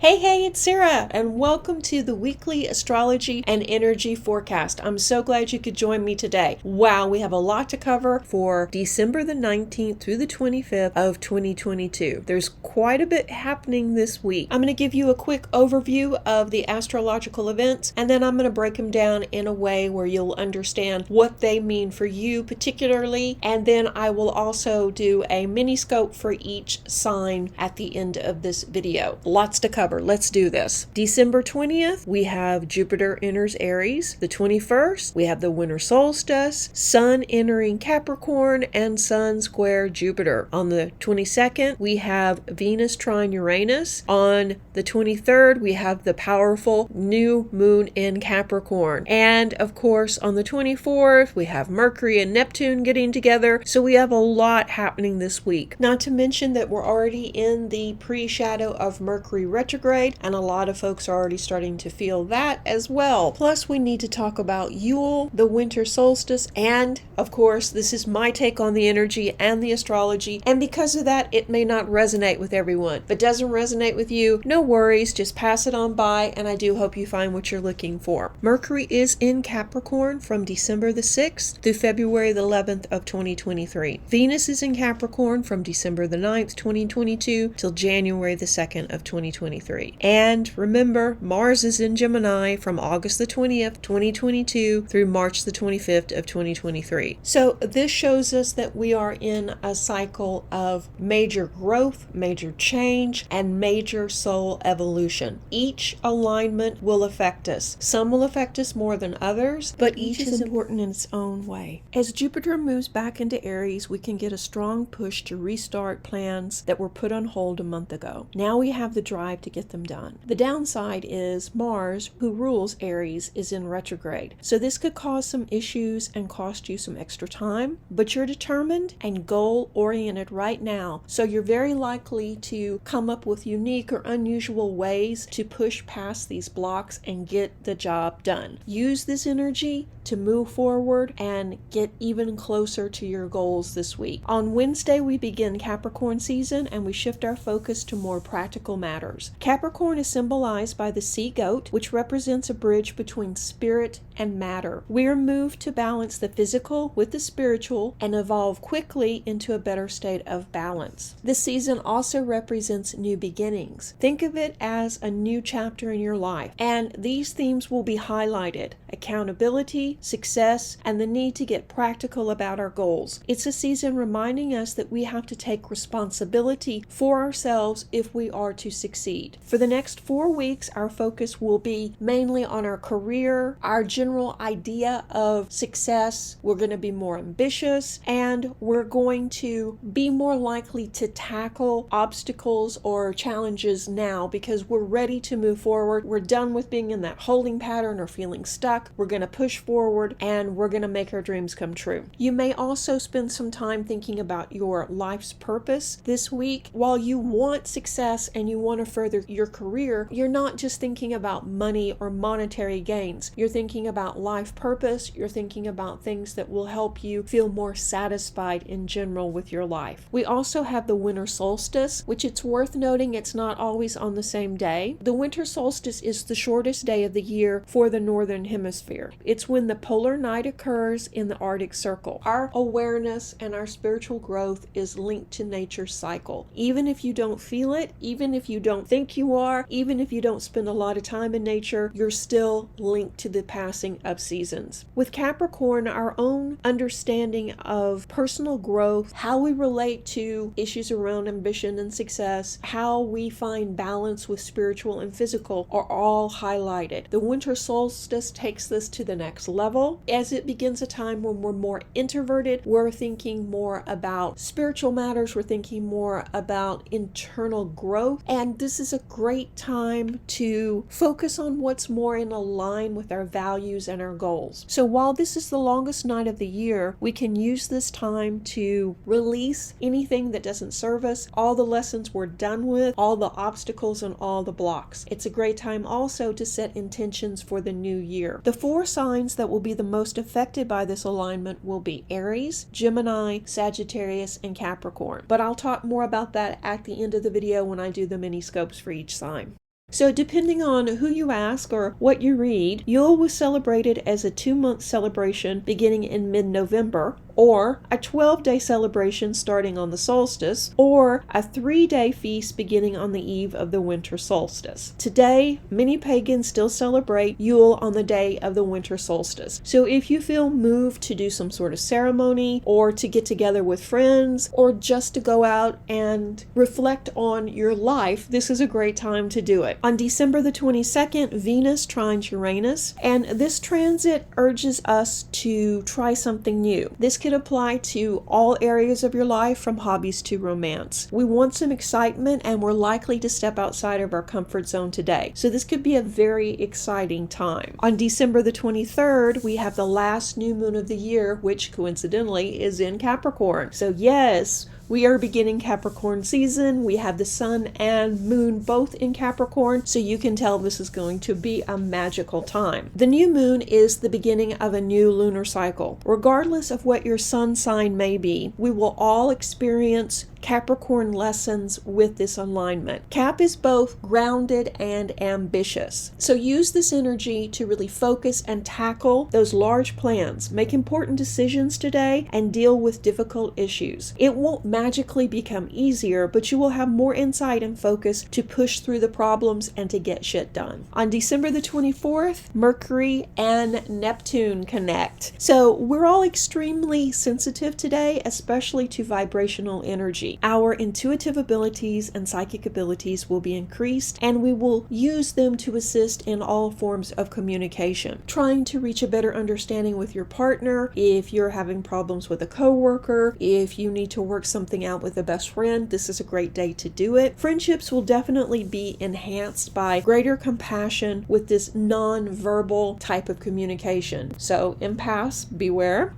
Hey, it's Sarah, and welcome to the weekly astrology and energy forecast. I'm so glad you could join me today. Wow, we have a lot to cover for December the 19th through the 25th of 2022. There's quite a bit happening this week. I'm going to give you a quick overview of the astrological events, and then I'm going to break them down in a way where you'll understand what they mean for you particularly, and then I will also do a mini scope for each sign at the end of this video. Lots to cover. Let's do this. December 20th, we have Jupiter enters Aries. The 21st, we have the winter solstice, Sun entering Capricorn, and Sun square Jupiter. On the 22nd, we have Venus trine Uranus. On the 23rd, we have the powerful new moon in Capricorn. And of course, on the 24th, we have Mercury and Neptune getting together. So we have a lot happening this week. Not to mention that we're already in the pre-shadow of Mercury retrograde, and a lot of folks are already starting to feel that as well. Plus, we need to talk about Yule, the winter solstice, and of course, this is my take on the energy and the astrology, and because of that, it may not resonate with everyone. If it doesn't resonate with you, no worries, just pass it on by, and I do hope you find what you're looking for. Mercury is in Capricorn from December the 6th through February the 11th of 2023. Venus is in Capricorn from December the 9th, 2022 till January the 2nd of 2023. And remember, Mars is in Gemini from August the 20th, 2022 through March the 25th of 2023. So this shows us that we are in a cycle of major growth, major change, and major soul evolution. Each alignment will affect us. Some will affect us more than others, but each is important in its own way. As Jupiter moves back into Aries, we can get a strong push to restart plans that were put on hold a month ago. Now we have the drive to get them done. The downside is Mars, who rules Aries, is in retrograde. So this could cause some issues and cost you some extra time, but you're determined and goal-oriented right now. So you're very likely to come up with unique or unusual ways to push past these blocks and get the job done. Use this energy to move forward and get even closer to your goals this week. On Wednesday, we begin Capricorn season and we shift our focus to more practical matters. Capricorn is symbolized by the sea goat, which represents a bridge between spirit and matter. We are moved to balance the physical with the spiritual and evolve quickly into a better state of balance. This season also represents new beginnings. Think of it as a new chapter in your life, and these themes will be highlighted: accountability, success, and the need to get practical about our goals. It's a season reminding us that we have to take responsibility for ourselves if we are to succeed. For the next 4 weeks, our focus will be mainly on our career, our general idea of success. We're going to be more ambitious, and we're going to be more likely to tackle obstacles or challenges now because we're ready to move forward. We're done with being in that holding pattern or feeling stuck. We're going to push forward and we're going to make our dreams come true. You may also spend some time thinking about your life's purpose this week. While you want success and you want to further your career, you're not just thinking about money or monetary gains. You're thinking about life purpose. You're thinking about things that will help you feel more satisfied in general with your life. We also have the winter solstice, which it's worth noting it's not always on the same day. The winter solstice is the shortest day of the year for the northern hemisphere. It's when the polar night occurs in the Arctic Circle. Our awareness and our spiritual growth is linked to nature's cycle. Even if you don't feel it, even if you don't think you are, even if you don't spend a lot of time in nature, you're still linked to the passing of seasons. With Capricorn, our own understanding of personal growth, how we relate to issues around ambition and success, how we find balance with spiritual and physical are all highlighted. The winter solstice takes this to the next level as it begins a time when we're more introverted. We're thinking more about spiritual matters. We're thinking more about internal growth. And this is a great time to focus on what's more in line with our values and our goals. So while this is the longest night of the year, we can use this time to release anything that doesn't serve us, all the lessons we're done with, all the obstacles and all the blocks. It's a great time also to set intentions for the new year. The 4 signs that will be the most affected by this alignment will be Aries, Gemini, Sagittarius, and Capricorn. But I'll talk more about that at the end of the video when I do the mini scopes for each sign. So depending on who you ask or what you read, Yule was celebrated as a 2-month celebration beginning in mid-November, or a 12-day celebration starting on the solstice, or a 3-day feast beginning on the eve of the winter solstice. Today, many pagans still celebrate Yule on the day of the winter solstice. So if you feel moved to do some sort of ceremony, or to get together with friends, or just to go out and reflect on your life, this is a great time to do it. On December the 22nd, Venus trines Uranus, and this transit urges us to try something new. This could apply to all areas of your life, from hobbies to romance. We want some excitement, and we're likely to step outside of our comfort zone today. So this could be a very exciting time. On December the 23rd, we have the last new moon of the year, which coincidentally is in Capricorn. So yes, we are beginning Capricorn season. We have the sun and moon both in Capricorn, so you can tell this is going to be a magical time. The new moon is the beginning of a new lunar cycle. Regardless of what your sun sign may be, we will all experience Capricorn lessons with this alignment. Cap is both grounded and ambitious. So use this energy to really focus and tackle those large plans, make important decisions today, and deal with difficult issues. It won't magically become easier, but you will have more insight and focus to push through the problems and to get shit done. On December the 24th, Mercury and Neptune connect. So we're all extremely sensitive today, especially to vibrational energy. Our intuitive abilities and psychic abilities will be increased, and we will use them to assist in all forms of communication. Trying to reach a better understanding with your partner, if you're having problems with a coworker, if you need to work something out with a best friend, this is a great day to do it. Friendships will definitely be enhanced by greater compassion with this non-verbal type of communication. So empaths, beware.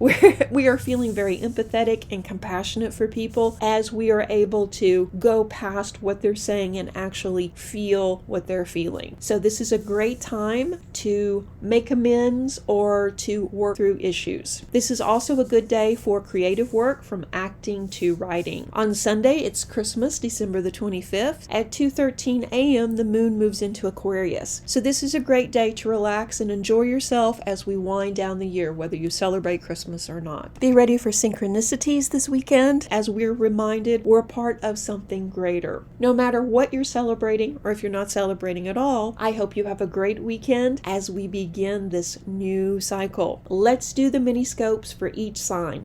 We are feeling very empathetic and compassionate for people as we are able to go past what they're saying and actually feel what they're feeling. So this is a great time to make amends or to work through issues. This is also a good day for creative work, from acting to writing. On Sunday, it's Christmas, December the 25th. At 2:13 a.m., the moon moves into Aquarius. So this is a great day to relax and enjoy yourself as we wind down the year, whether you celebrate Christmas or not. Be ready for synchronicities this weekend, as we're reminded we're part of something greater. No matter what you're celebrating, or if you're not celebrating at all, I hope you have a great weekend as we begin this new cycle. Let's do the mini scopes for each sign.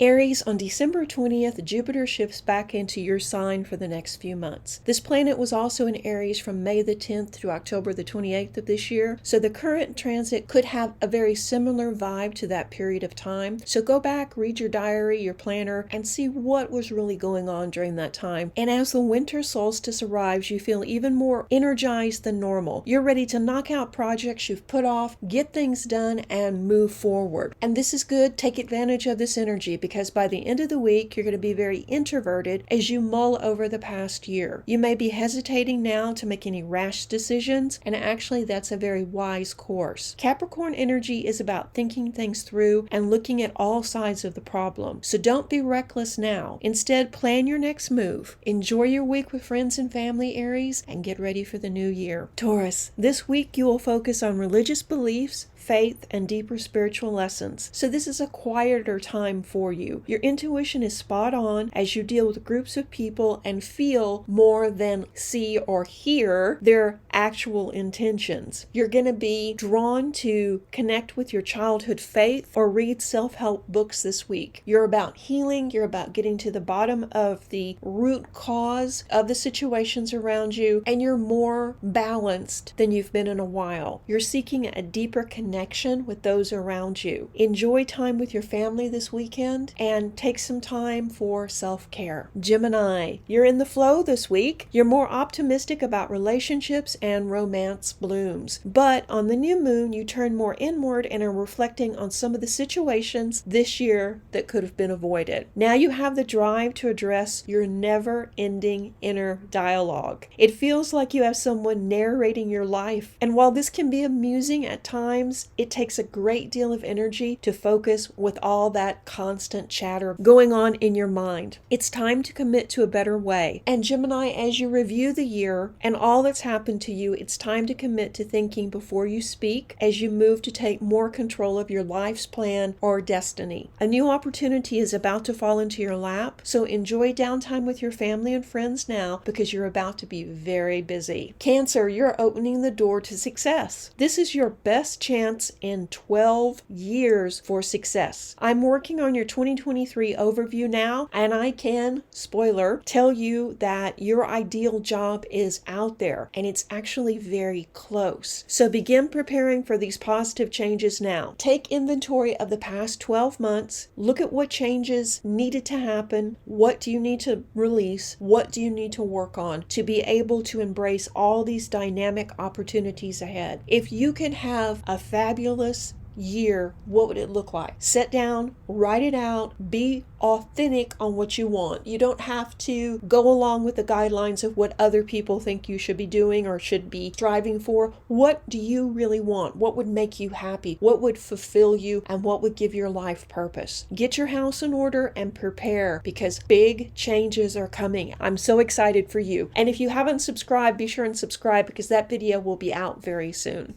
Aries, on December 20th, Jupiter shifts back into your sign for the next few months. This planet was also in Aries from May the 10th to October the 28th of this year, so the current transit could have a very similar vibe to that period of time. So go back, read your diary, your planner, and see what was really going on during that time. And as the winter solstice arrives, you feel even more energized than normal. You're ready to knock out projects you've put off, get things done, and move forward. And this is good. Take advantage of this energy, because by the end of the week, you're going to be very introverted as you mull over the past year. You may be hesitating now to make any rash decisions, and actually that's a very wise course. Capricorn energy is about thinking things through and looking at all sides of the problem. So don't be reckless now. Instead, plan your next move. Enjoy your week with friends and family, Aries, and get ready for the new year. Taurus, this week you will focus on religious beliefs, faith, and deeper spiritual lessons. So this is a quieter time for you. Your intuition is spot on as you deal with groups of people and feel more than see or hear their actual intentions. You're going to be drawn to connect with your childhood faith or read self-help books this week. You're about healing. You're about getting to the bottom of the root cause of the situations around you, and you're more balanced than you've been in a while. You're seeking a deeper connection with those around you. Enjoy time with your family this weekend and take some time for self-care. Gemini, you're in the flow this week. You're more optimistic about relationships and romance blooms. But on the new moon, you turn more inward and are reflecting on some of the situations this year that could have been avoided. Now you have the drive to address your never-ending inner dialogue. It feels like you have someone narrating your life. And while this can be amusing at times, it takes a great deal of energy to focus with all that constant chatter going on in your mind. It's time to commit to a better way. And Gemini, as you review the year and all that's happened to you, it's time to commit to thinking before you speak as you move to take more control of your life's plan or destiny. A new opportunity is about to fall into your lap, so enjoy downtime with your family and friends now because you're about to be very busy. Cancer, you're opening the door to success. This is your best chance in 12 years for success. I'm working on your 2023 overview now, and I can, spoiler, tell you that your ideal job is out there, and it's actually very close. So begin preparing for these positive changes now. Take inventory of the past 12 months. Look at what changes needed to happen. What do you need to release? What do you need to work on to be able to embrace all these dynamic opportunities ahead? If you can have a fabulous year, what would it look like? Sit down, write it out, be authentic on what you want. You don't have to go along with the guidelines of what other people think you should be doing or should be striving for. What do you really want? What would make you happy? What would fulfill you? And what would give your life purpose? Get your house in order and prepare because big changes are coming. I'm so excited for you. And if you haven't subscribed, be sure and subscribe because that video will be out very soon.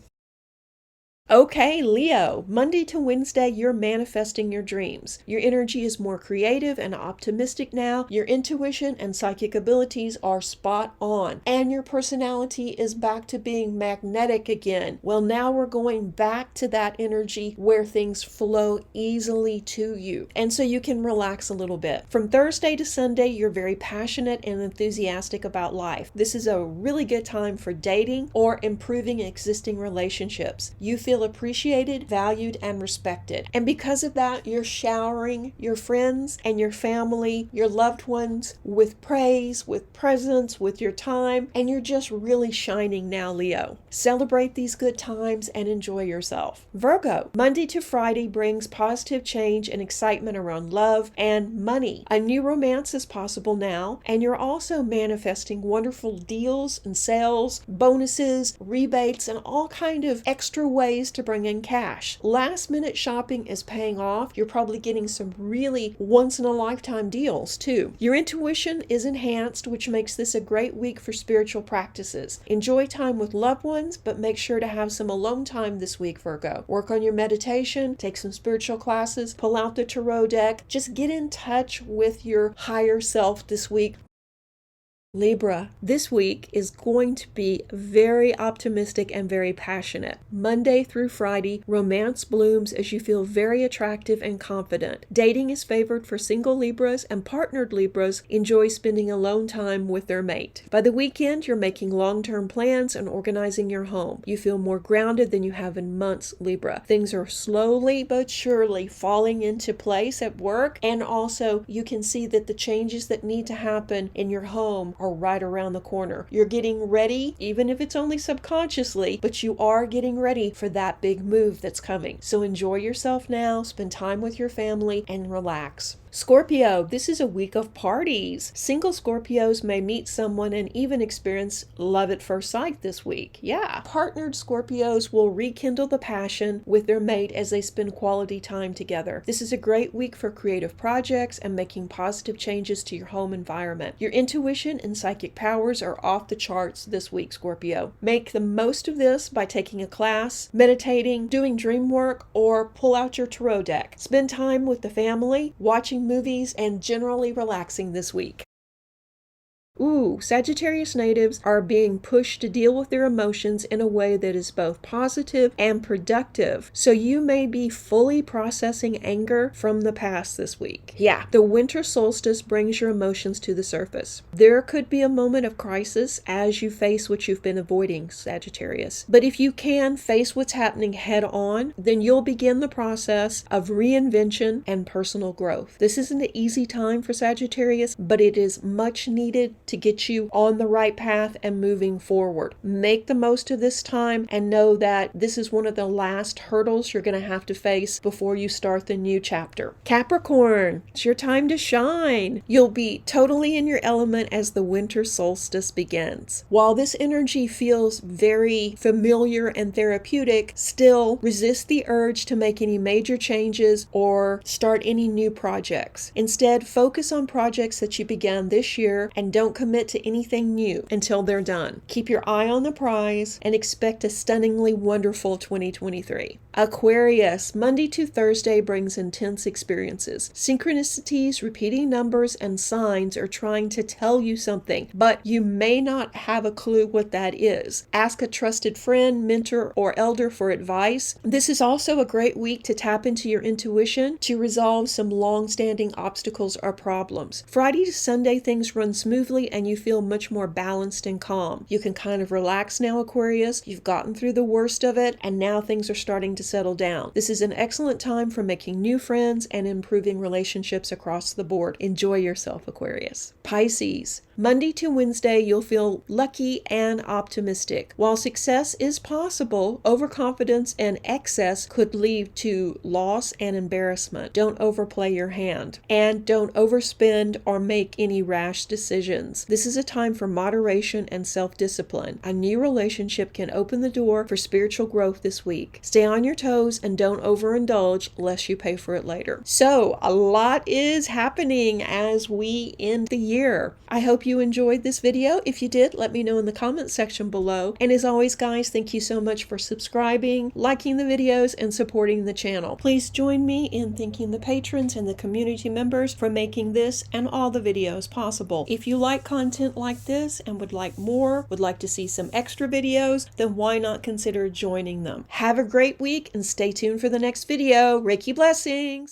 Okay, Leo, Monday to Wednesday, you're manifesting your dreams. Your energy is more creative and optimistic now. Your intuition and psychic abilities are spot on. And your personality is back to being magnetic again. Well, now we're going back to that energy where things flow easily to you. And so you can relax a little bit. From Thursday to Sunday, you're very passionate and enthusiastic about life. This is a really good time for dating or improving existing relationships. You feel appreciated, valued, and respected. And because of that, you're showering your friends and your family, your loved ones with praise, with presents, with your time, and you're just really shining now, Leo. Celebrate these good times and enjoy yourself. Virgo, Monday to Friday brings positive change and excitement around love and money. A new romance is possible now, and you're also manifesting wonderful deals and sales, bonuses, rebates, and all kind of extra ways to bring in cash. Last minute shopping is paying off. You're probably getting some really once in a lifetime deals too. Your intuition is enhanced, which makes this a great week for spiritual practices. Enjoy time with loved ones, but make sure to have some alone time this week, Virgo. Work on your meditation, take some spiritual classes, pull out the tarot deck. Just get in touch with your higher self this week. Libra, this week is going to be very optimistic and very passionate. Monday through Friday, romance blooms as you feel very attractive and confident. Dating is favored for single Libras, and partnered Libras enjoy spending alone time with their mate. By the weekend, you're making long-term plans and organizing your home. You feel more grounded than you have in months, Libra. Things are slowly but surely falling into place at work, and also you can see that the changes that need to happen in your home are right around the corner. You're getting ready, even if it's only subconsciously, but you are getting ready for that big move that's coming. So enjoy yourself now, spend time with your family, and relax. Scorpio, this is a week of parties. Single Scorpios may meet someone and even experience love at first sight this week. Yeah. Partnered Scorpios will rekindle the passion with their mate as they spend quality time together. This is a great week for creative projects and making positive changes to your home environment. Your intuition and psychic powers are off the charts this week, Scorpio. Make the most of this by taking a class, meditating, doing dream work, or pull out your tarot deck. Spend time with the family, watching movies, and generally relaxing this week. Sagittarius natives are being pushed to deal with their emotions in a way that is both positive and productive. So you may be fully processing anger from the past this week. Yeah, the winter solstice brings your emotions to the surface. There could be a moment of crisis as you face what you've been avoiding, Sagittarius. But if you can face what's happening head on, then you'll begin the process of reinvention and personal growth. This isn't an easy time for Sagittarius, but it is much needed to get you on the right path and moving forward. Make the most of this time and know that this is one of the last hurdles you're going to have to face before you start the new chapter. Capricorn, it's your time to shine. You'll be totally in your element as the winter solstice begins. While this energy feels very familiar and therapeutic, still resist the urge to make any major changes or start any new projects. Instead, focus on projects that you began this year and don't commit to anything new until they're done. Keep your eye on the prize and expect a stunningly wonderful 2023. Aquarius, Monday to Thursday brings intense experiences. Synchronicities, repeating numbers, and signs are trying to tell you something, but you may not have a clue what that is. Ask a trusted friend, mentor, or elder for advice. This is also a great week to tap into your intuition to resolve some long-standing obstacles or problems. Friday to Sunday, things run smoothly and you feel much more balanced and calm. You can kind of relax now, Aquarius. You've gotten through the worst of it, and now things are starting to settle down. This is an excellent time for making new friends and improving relationships across the board. Enjoy yourself, Aquarius. Pisces, Monday to Wednesday, you'll feel lucky and optimistic. While success is possible, overconfidence and excess could lead to loss and embarrassment. Don't overplay your hand, and don't overspend or make any rash decisions. This is a time for moderation and self-discipline. A new relationship can open the door for spiritual growth this week. Stay on your toes and don't overindulge lest you pay for it later. So, a lot is happening as we end the year. I hope you enjoyed this video. If you did, let me know in the comment section below. And as always, guys, thank you so much for subscribing, liking the videos, and supporting the channel. Please join me in thanking the patrons and the community members for making this and all the videos possible. If you like content like this and would like more, would like to see some extra videos, then why not consider joining them? Have a great week and stay tuned for the next video. Reiki blessings!